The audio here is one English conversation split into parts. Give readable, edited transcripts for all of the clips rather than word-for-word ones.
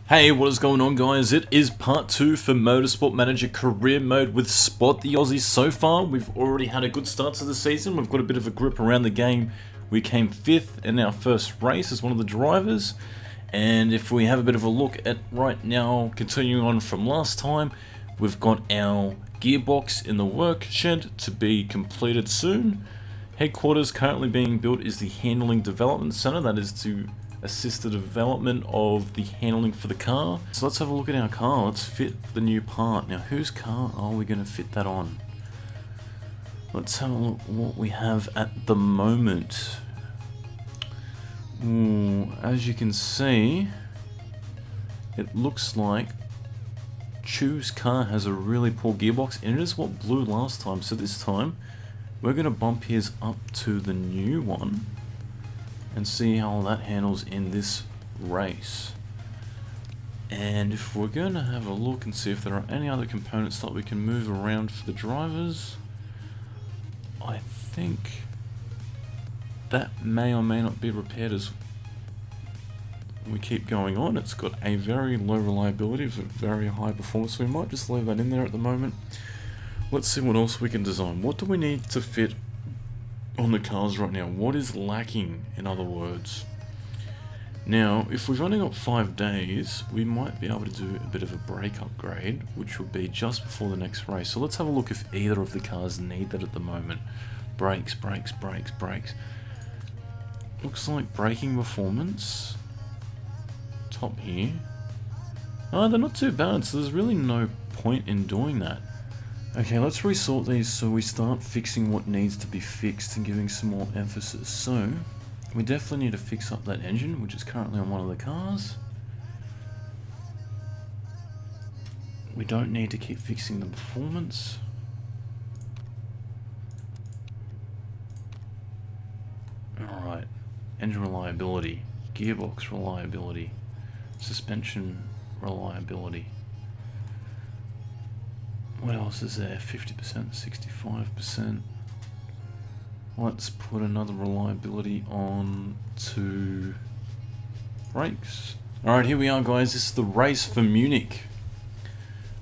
Hey, what is going on, guys? It is part 2 for Motorsport Manager Career Mode with SpotTheOzzie. So far, we've already had a good start to the season. We've got a bit of a grip around the game. We came 5th in our first race as one of the drivers. And if we have a bit of a look at right now, continuing on from last time, we've got our gearbox in the work shed to be completed soon. Headquarters currently being built is the Handling Development Center, that is to assist the development of the handling for the car. So let's have a look at our car. Let's fit the new part. Now, whose car are we going to fit that on? Let's have a look what we have at the moment. As you can see, it looks like Chu's car has a really poor gearbox, and it is what blew last time. So this time, we're going to bump his up to the new one and see how that handles in this race. And if we're going to have a look and see if there are any other components that we can move around for the drivers, I think that may or may not be repaired as we keep going on. It's got a very low reliability, but very high performance, so we might just leave that in there at the moment. Let's see what else we can design. What do we need to fit on the cars right now? What is lacking, in other words? Now, if we've only got 5 days, we might be able to do a bit of a brake upgrade, which will be just before the next race. So let's have a look if either of the cars need that at the moment. Brakes, brakes, brakes, brakes. Looks like braking performance, top here. Oh, they're not too bad, so there's really no point in doing that. Okay, let's resort these so we start fixing what needs to be fixed and giving some more emphasis. So, we definitely need to fix up that engine, which is currently on one of the cars. We don't need to keep fixing the performance. Alright, engine reliability, gearbox reliability, suspension reliability. What else is there? 50%, 65%. Let's put another reliability on to brakes. Alright, here we are, guys. This is the race for Munich.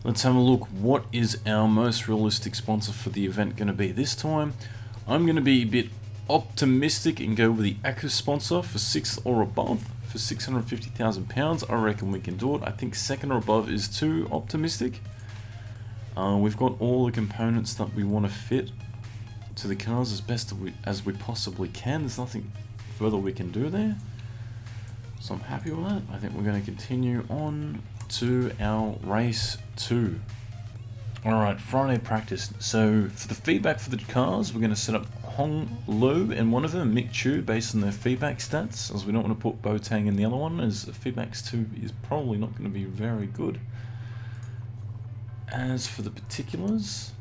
Let's have a look. What is our most realistic sponsor for the event going to be this time? I'm going to be a bit optimistic and go with the Accu sponsor for 6th or above. For £650,000, I reckon we can do it. I think 2nd or above is too optimistic. We've got all the components that we want to fit to the cars as best as we possibly can. There's nothing further we can do there. So I'm happy with that. I think we're going to continue on to our race 2. Alright, Friday practice. So for the feedback for the cars, we're going to set up Hong Lu in one of them, Mick Chu, based on their feedback stats, as we don't want to put Boateng in the other one, as feedbacks 2 is probably not going to be very good. As for the particulars,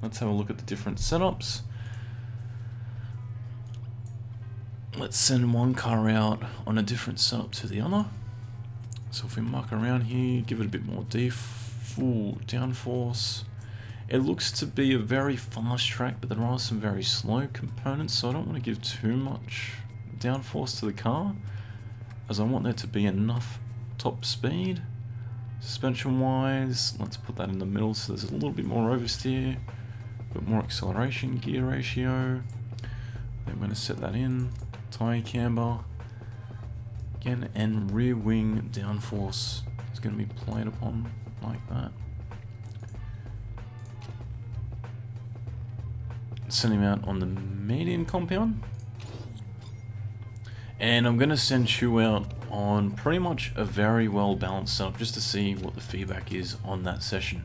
let's have a look at the different setups. Let's send one car out on a different setup to the other. So if we muck around here, give it a bit more full downforce. It looks to be a very fast track, but there are some very slow components, so I don't want to give too much downforce to the car, as I want there to be enough top speed. Suspension wise, let's put that in the middle so there's a little bit more oversteer, a bit more acceleration, gear ratio. Then I'm going to set that in. Tyre camber again, and rear wing downforce is going to be played upon like that. Send him out on the medium compound. And I'm going to send Chu out on pretty much a very well balanced setup just to see what the feedback is on that session.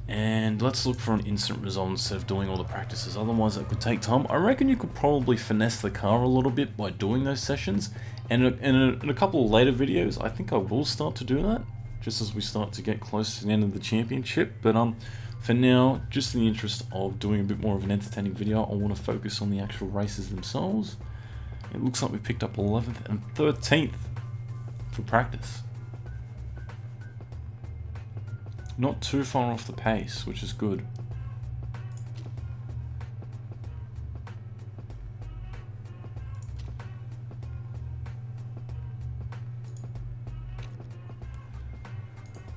And let's look for an instant result instead of doing all the practices, otherwise that could take time. I reckon you could probably finesse the car a little bit by doing those sessions, and in a couple of later videos I think I will start to do that, just as we start to get close to the end of the championship. But for now, just in the interest of doing a bit more of an entertaining video, I want to focus on the actual races themselves. It looks like we picked up 11th and 13th for practice. Not too far off the pace, which is good.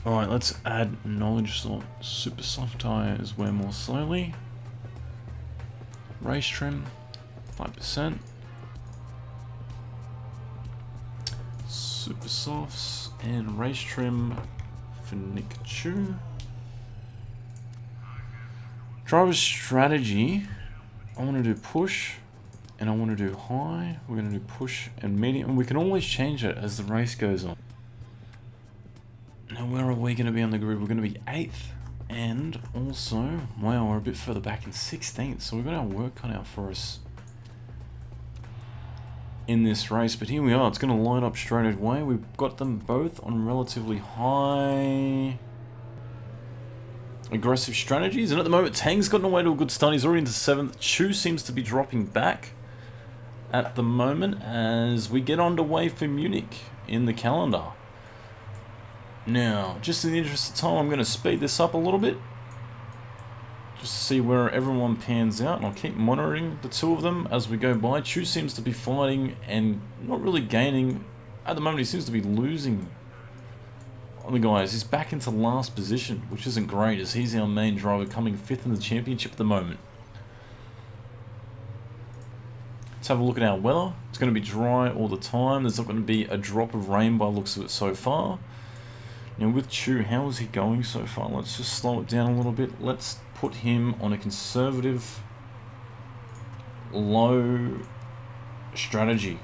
Alright, let's add knowledge slot. Super soft tires wear more slowly. Race trim, 5%. Super softs and race trim for Nick Chu. Driver strategy. I want to do push and I want to do high. We're going to do push and medium, and we can always change it as the race goes on. Now, where are we going to be on the grid? We're going to be 8th, and also, wow, we're a bit further back in 16th, so we've got our work cut out for us in this race. But here we are, it's going to line up straight away. We've got them both on relatively high aggressive strategies, and at the moment Tang's gotten away to a good start. He's already into 7th. Chu seems to be dropping back at the moment as we get underway for Munich in the calendar. Now, just in the interest of time, I'm going to speed this up a little bit just to see where everyone pans out, and I'll keep monitoring the two of them as we go by. Chu seems to be fighting and not really gaining. At the moment, he seems to be losing on the guys. He's back into last position, which isn't great, as he's our main driver coming 5th in the championship at the moment. Let's have a look at our weather. It's going to be dry all the time. There's not going to be a drop of rain by the looks of it so far. Now with Chu, how is he going so far? Let's just slow it down a little bit. Let's put him on a conservative, low strategy.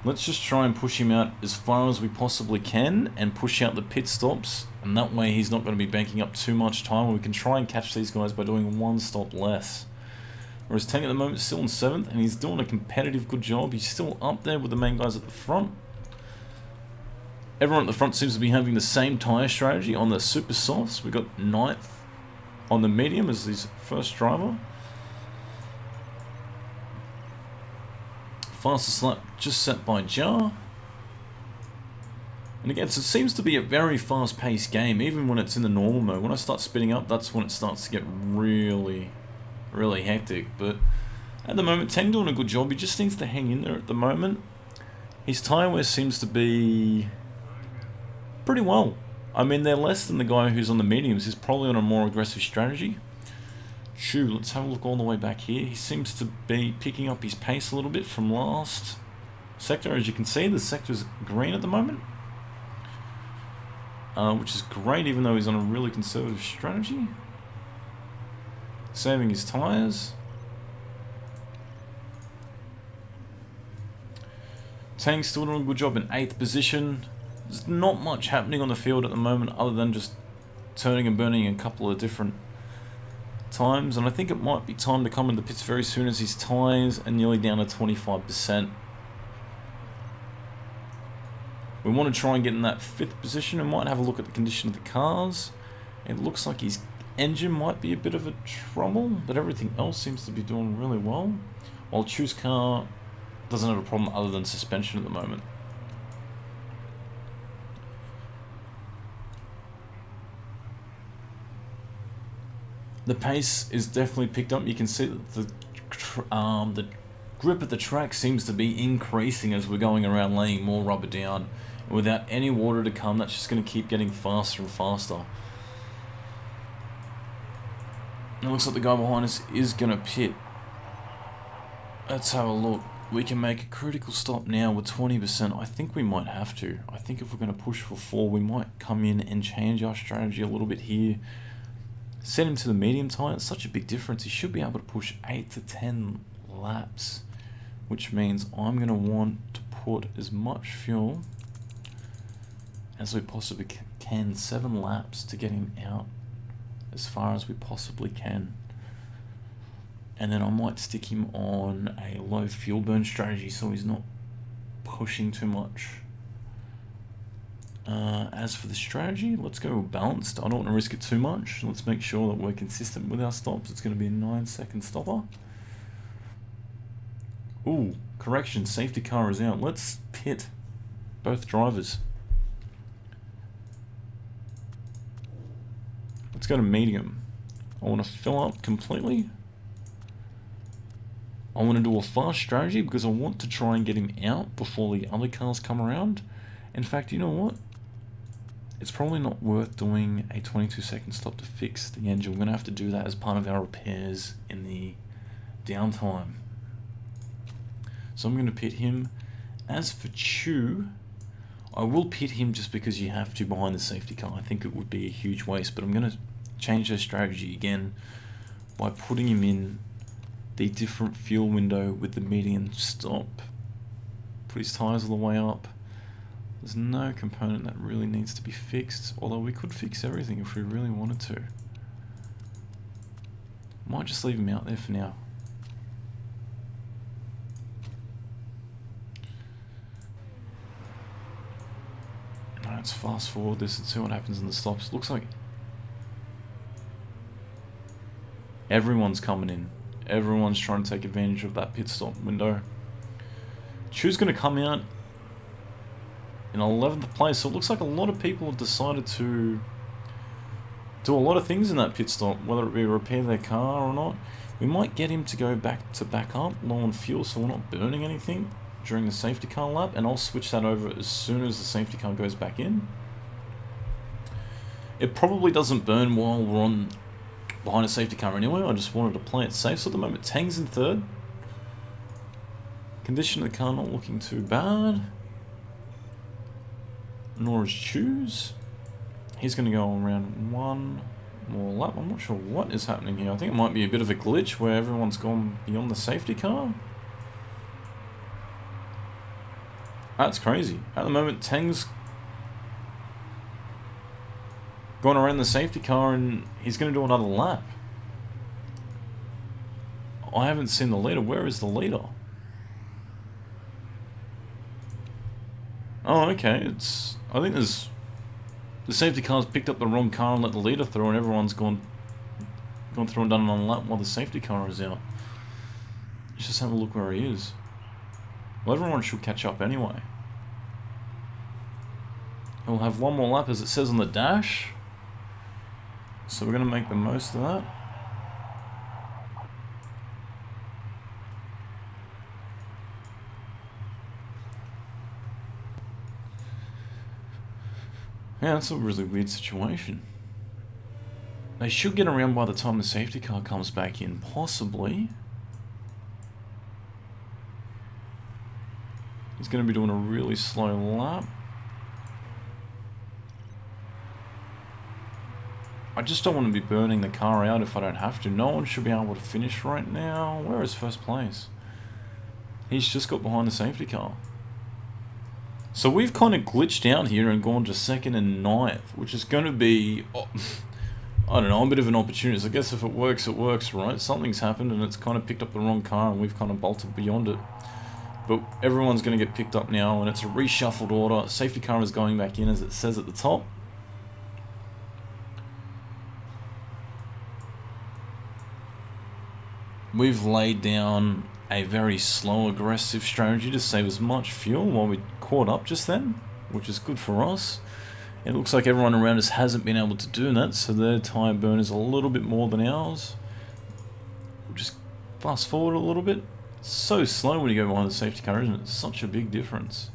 Let's just try and push him out as far as we possibly can and push out the pit stops, and that way he's not going to be banking up too much time, and we can try and catch these guys by doing one stop less. Whereas Tang at the moment is still in 7th, and he's doing a competitive good job. He's still up there with the main guys at the front. Everyone at the front seems to be having the same tyre strategy on the super softs. We've got 9th on the medium as his first driver. Fastest lap just set by Jar. And again, so it seems to be a very fast-paced game, even when it's in the normal mode. When I start speeding up, that's when it starts to get really, really hectic. But at the moment, Tang doing a good job. He just needs to hang in there at the moment. His tyre wear seems to be pretty well. I mean, they're less than the guy who's on the mediums. He's probably on a more aggressive strategy. Chu, let's have a look all the way back here. He seems to be picking up his pace a little bit from last sector. As you can see, the sector's green at the moment, which is great, even though he's on a really conservative strategy. Saving his tyres. Tang's still doing a good job in 8th position. There's not much happening on the field at the moment other than just turning and burning a couple of different times, and I think it might be time to come in the pits very soon as his tyres are nearly down to 25%. We want to try and get in that 5th position and might have a look at the condition of the cars. It looks like his engine might be a bit of a trouble, but everything else seems to be doing really well, while Chu's car doesn't have a problem other than suspension at the moment. The pace is definitely picked up. You can see that the grip of the track seems to be increasing as we're going around, laying more rubber down. And without any water to come, that's just going to keep getting faster and faster. It looks like the guy behind us is going to pit. Let's have a look. We can make a critical stop now with 20%. I think we might have to. I think if we're going to push for 4, we might come in and change our strategy a little bit here. Set him to the medium tyre. It's such a big difference. He should be able to push 8 to 10 laps, which means I'm going to want to put as much fuel as we possibly can. 7 laps to get him out as far as we possibly can. And then I might stick him on a low fuel burn strategy so he's not pushing too much. As for the strategy, let's go balanced. I don't want to risk it too much. Let's make sure that we're consistent with our stops. It's going to be a 9-second stopper. Ooh, correction, safety car is out. Let's pit both drivers. Let's go to medium. I want to fill up completely. I want to do a fast strategy because I want to try and get him out before the other cars come around. In fact, you know what? it's probably not worth doing a 22-second stop to fix the engine. We're going to have to do that as part of our repairs in the downtime. So I'm going to pit him. As for Chew, I will pit him just because you have to behind the safety car. I think it would be a huge waste, but I'm going to change their strategy again by putting him in the different fuel window with the median stop. Put his tyres all the way up. There's no component that really needs to be fixed, although we could fix everything if we really wanted to. Might just leave him out there for now. Let's fast forward this and see what happens in the stops. Looks like everyone's coming in. Everyone's trying to take advantage of that pit stop window. Chew's going to come out in 11th place, so it looks like a lot of people have decided to do a lot of things in that pit stop, whether it be repair their car or not. We might get him to go back up, low on fuel, so we're not burning anything during the safety car lap, and I'll switch that over as soon as the safety car goes back in. It probably doesn't burn while we're on behind a safety car anyway. I just wanted to play it safe. So at the moment, Tang's in 3rd. Condition of the car not looking too bad. Nor is Chew's. He's going to go around one more lap. I'm not sure what is happening here. I think it might be a bit of a glitch where everyone's gone beyond the safety car. That's crazy. At the moment, Tang's gone around the safety car and he's going to do another lap. I haven't seen the leader. Where is the leader? Oh, okay. I think the safety car's picked up the wrong car and let the leader through, and everyone's gone through and done another lap while the safety car is out. Let's just have a look where he is. Well, everyone should catch up anyway. We'll have one more lap as it says on the dash. So we're going to make the most of that. Yeah, that's a really weird situation. They should get around by the time the safety car comes back in, possibly. He's going to be doing a really slow lap. I just don't want to be burning the car out if I don't have to. No one should be able to finish right now. Where is first place? He's just got behind the safety car. So we've kind of glitched out here and gone to 2nd and 9th, which is going to be, I don't know, a bit of an opportunity. So I guess if it works, right? Something's happened and it's kind of picked up the wrong car and we've kind of bolted beyond it. But everyone's going to get picked up now and it's a reshuffled order. Safety car is going back in as it says at the top. We've laid down a very slow, aggressive strategy to save as much fuel while we caught up just then, which is good for us. It looks like everyone around us hasn't been able to do that, so their tyre burn is a little bit more than ours. We'll just fast forward a little bit. It's so slow when you go behind the safety car, isn't it? It's such a big difference.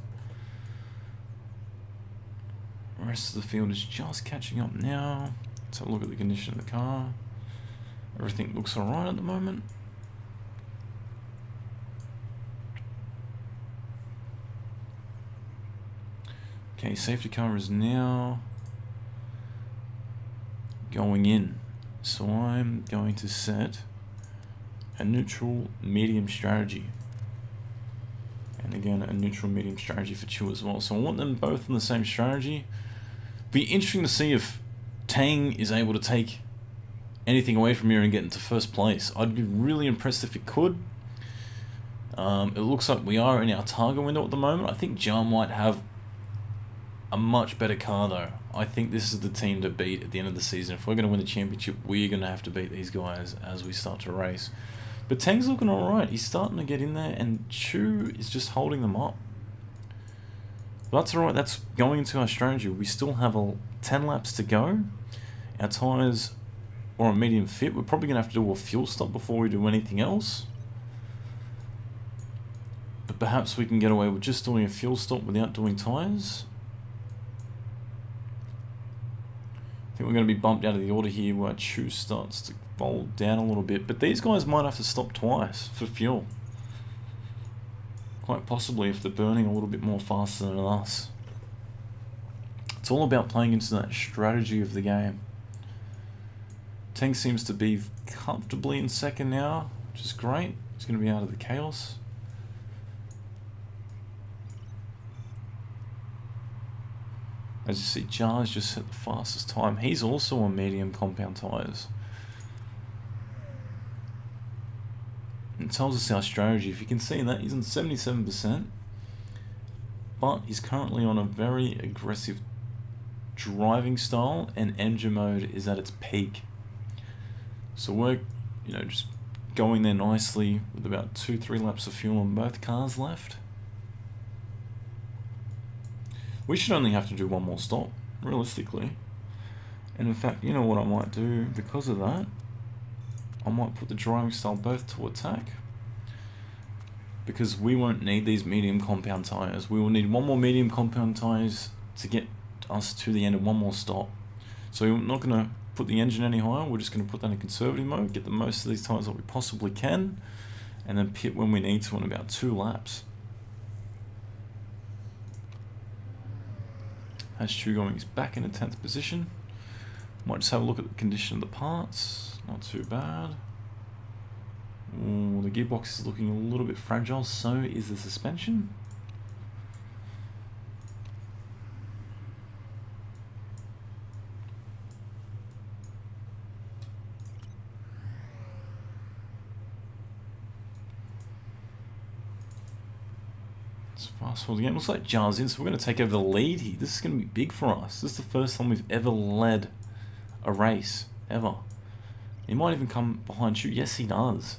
The rest of the field is just catching up now. Let's have a look at the condition of the car. Everything looks alright at the moment. Okay, safety car is now going in. So I'm going to set a neutral medium strategy. And again, a neutral medium strategy for Chew as well. So I want them both in the same strategy. Be interesting to see if Tang is able to take anything away from here and get into first place. I'd be really impressed if it could. It looks like we are in our target window at the moment. I think Jar might have a much better car though. I think this is the team to beat at the end of the season. If we're going to win the championship, we're going to have to beat these guys as we start to race. But Tang's looking alright. He's starting to get in there and Chew is just holding them up. But that's alright. That's going into our strategy. We still have 10 laps to go. Our tyres are a medium fit. We're probably going to have to do a fuel stop before we do anything else. But perhaps we can get away with just doing a fuel stop without doing tyres. think we're going to be bumped out of the order here where Chu starts to fold down a little bit. But these guys might have to stop twice for fuel. Quite possibly if they're burning a little bit more faster than us. It's all about playing into that strategy of the game. Teng seems to be comfortably in second now, which is great. He's going to be out of the chaos. As you see, Jar's just set the fastest time. He's also on medium compound tyres. It tells us our strategy. If you can see that, he's on 77%. But he's currently on a very aggressive driving style, and engine mode is at its peak. So we're, just going there nicely with about 2-3 laps of fuel on both cars left. We should only have to do one more stop, realistically. And in fact, you know what I might do because of that? I might put the driving style both to attack. Because we won't need these medium compound tyres. We will need one more medium compound tyres to get us to the end of one more stop. So we're not going to put the engine any higher. We're just going to put that in conservative mode, get the most of these tyres that we possibly can, and then pit when we need to in about 2 laps. Has Chu going, he's back in the 10th position. Might just have a look at the condition of the parts. Not too bad. Ooh, the gearbox is looking a little bit fragile, so is the suspension. Fast forward again. Looks like Jar's in, so we're going to take over the lead here. This is going to be big for us. This is the first time we've ever led a race, ever. He might even come behind Chu. Yes, he does.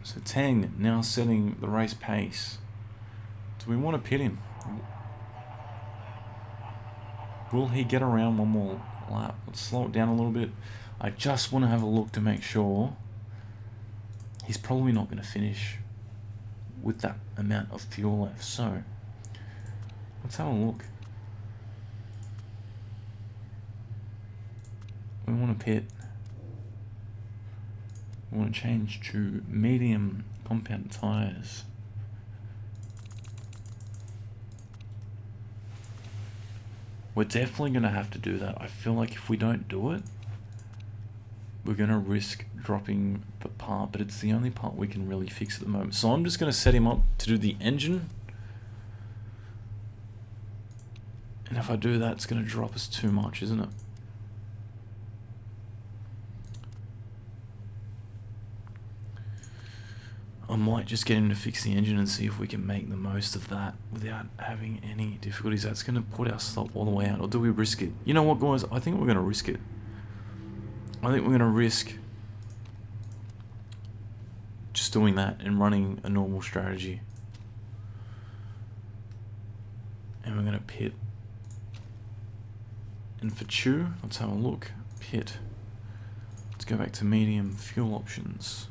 So Teng now setting the race pace. Do we want to pit him? Will he get around one more lap? Let's slow it down a little bit. I just want to have a look to make sure. He's probably not going to finish with that amount of fuel left. So, let's have a look. We want to pit. We want to change to medium compound tyres. We're definitely going to have to do that. I feel like if we don't do it, we're going to risk dropping the part, but it's the only part we can really fix at the moment. So I'm just going to set him up to do the engine. And if I do that, it's going to drop us too much, isn't it? I might just get him to fix the engine and see if we can make the most of that without having any difficulties. That's going to put our stop all the way out. Or do we risk it? You know what, guys? I think we're going to risk it. I think we're going to risk just doing that and running a normal strategy. And we're going to pit. And for Chu, let's have a look. Pit. Let's go back to medium fuel options.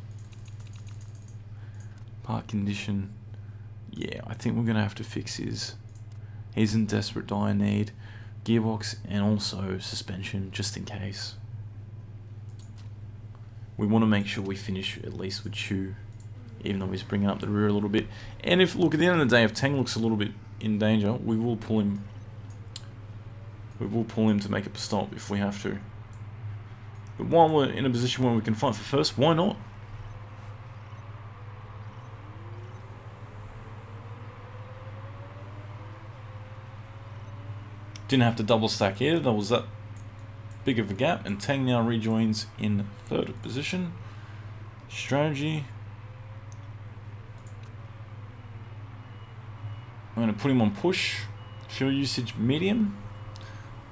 Park condition. Yeah, I think we're going to have to fix his. He's in desperate dire need. Gearbox and also suspension, just in case. We want to make sure we finish at least with Chu, even though he's bringing up the rear a little bit. And if, look, at the end of the day, if Teng looks a little bit in danger, we will pull him. We will pull him to make a stop if we have to. But while we're in a position where we can fight for first, why not? Didn't have to double stack here. That was that big of a gap, and Teng now rejoins in 3rd position. Strategy. I'm going to put him on push. Fuel usage medium.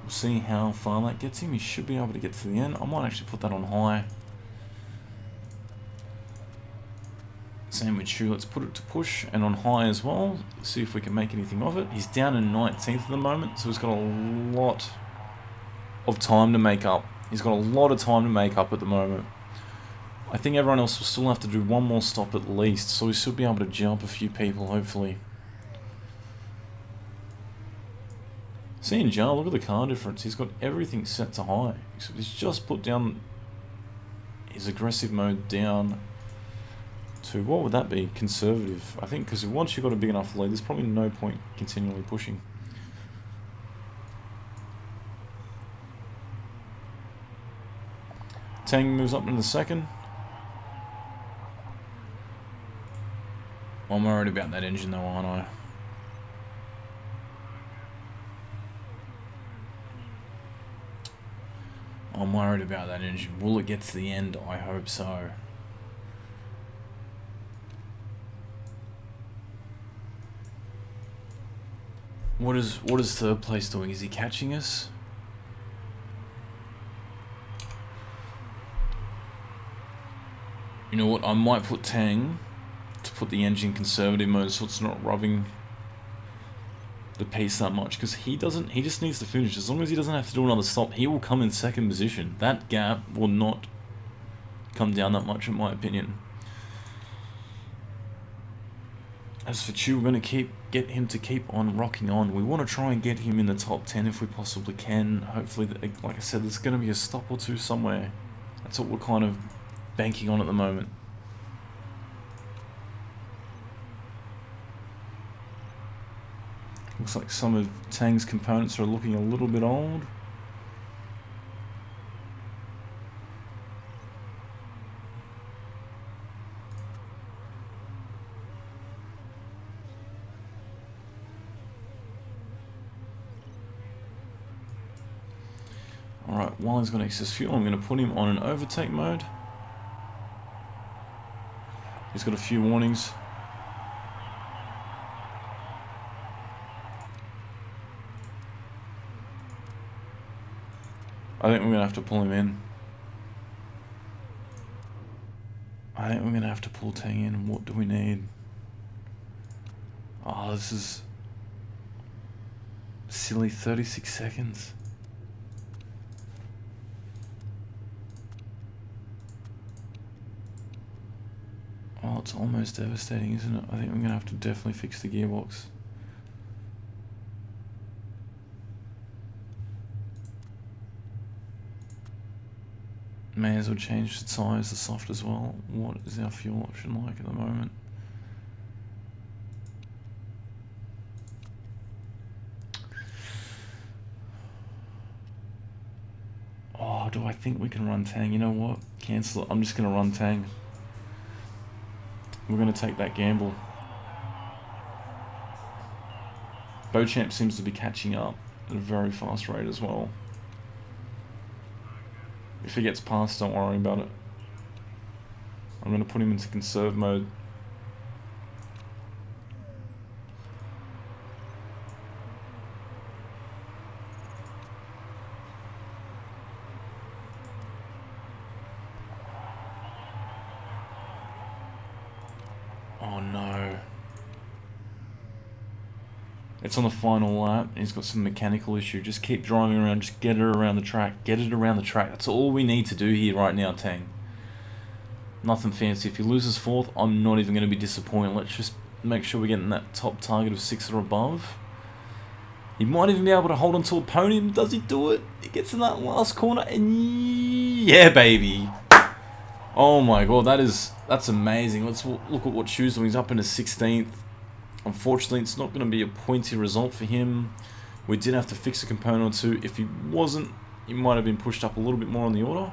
We'll see how far that gets him. He should be able to get to the end. I might actually put that on high. Same with Chu. Let's put it to push and on high as well. See if we can make anything of it. He's down in 19th at the moment, so he's got a lot of time to make up. He's got a lot of time to make up at the moment. I think everyone else will still have to do one more stop at least, so we should be able to jump a few people, hopefully. Seeing Jar, look at the car difference. He's got everything set to high. He's just put down his aggressive mode down to, what would that be? Conservative. I think because once you've got a big enough lead, there's probably no point continually pushing. Tang moves up into the second. I'm worried about that engine though, aren't I? I'm worried about that engine. Will it get to the end? I hope so. What is third place doing? Is he catching us? You know what? I might put Tang to put the engine conservative mode so it's not rubbing the pace that much, because he just needs to finish. As long as he doesn't have to do another stop, he will come in second position. That gap will not come down that much in my opinion. As for Chu, we're going to get him to keep on rocking on. We want to try and get him in the top 10 if we possibly can. Hopefully, like I said, there's going to be a stop or two somewhere. That's what we're kind of banking on at the moment. Looks like some of Tang's components are looking a little bit old. Alright, while he's got excess fuel, I'm going to put him on an overtake mode. He's got a few warnings. I think we're going to have to pull him in. I think we're going to have to pull Tang in. What do we need? Oh, this is silly. 36 seconds. Oh, it's almost devastating, isn't it? I think we're going to have to definitely fix the gearbox. May as well change the tyres to soft as well. What is our fuel option like at the moment? Oh, do I think we can run Tang? You know what? Cancel it. I'm just going to run Tang. We're going to take that gamble. Beauchamp seems to be catching up at a very fast rate as well. If he gets past, don't worry about it. I'm going to put him into conserve mode. Oh no. It's on the final lap. He's got some mechanical issue. Just keep driving around. Just get it around the track. Get it around the track. That's all we need to do here right now, Tang. Nothing fancy. If he loses fourth, I'm not even going to be disappointed. Let's just make sure we're getting that top target of 6 or above. He might even be able to hold on to a podium. Does he do it? He gets in that last corner and yeah, baby. Oh my god, that's amazing. Let's look at what Chu's doing. He's up into 16th. Unfortunately, it's not going to be a pointy result for him. We did have to fix a component or two. If he wasn't, he might have been pushed up a little bit more on the order.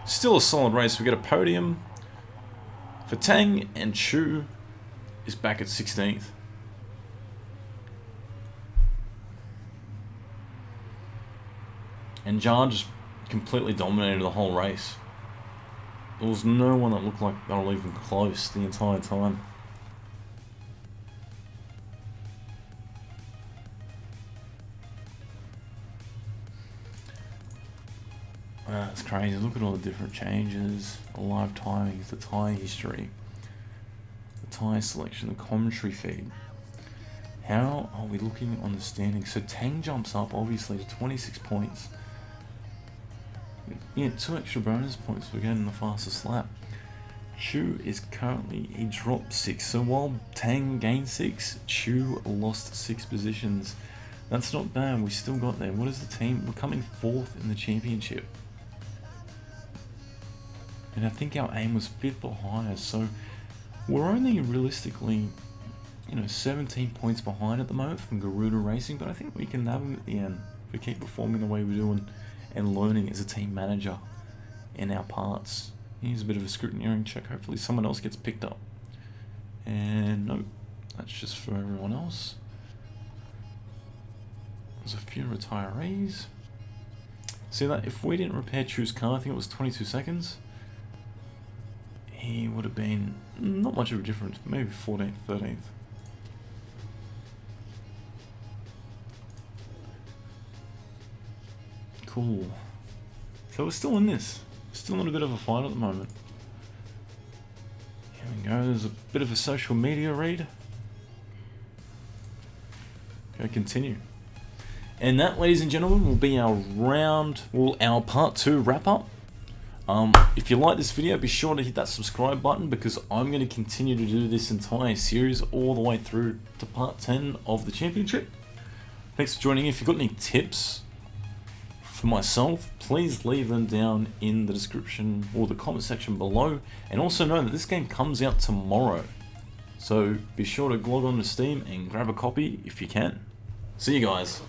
Still a solid race. We get a podium for Tang, and Chu is back at 16th. And Jar just completely dominated the whole race. There was no one that looked like they were even close the entire time. That's crazy. Look at all the different changes, the live timings, the tyre history, the tyre selection, the commentary feed. How are we looking on the standings? So Tang jumps up obviously to 26 points. Yeah, 2 extra bonus points for getting the fastest lap. Chu is currently, he dropped 6. So while Tang gained 6, Chu lost 6 positions. That's not bad, we still got there. What is the team? We're coming 4th in the championship. And I think our aim was 5th or higher, so we're only realistically, 17 points behind at the moment from Garuda Racing, but I think we can nab them at the end if we keep performing the way we're doing and learning as a team manager in our parts. Here's a bit of a scrutineering check, hopefully someone else gets picked up. And no, that's just for everyone else. There's a few retirees. See that? If we didn't repair Chu's car, I think it was 22 seconds, he would have been not much of a difference, maybe 14th, 13th. Cool. So we're still in this. Still in a bit of a fight at the moment. Here we go, there's a bit of a social media read. Go continue. And that, ladies and gentlemen, will be our our part 2 wrap up. If you like this video, be sure to hit that subscribe button, because I'm going to continue to do this entire series all the way through to part 10 of the championship. Thanks for joining. If you've got any tips for myself, please leave them down in the description or the comment section below. And also know that this game comes out tomorrow, so be sure to log on to Steam and grab a copy if you can. See you guys.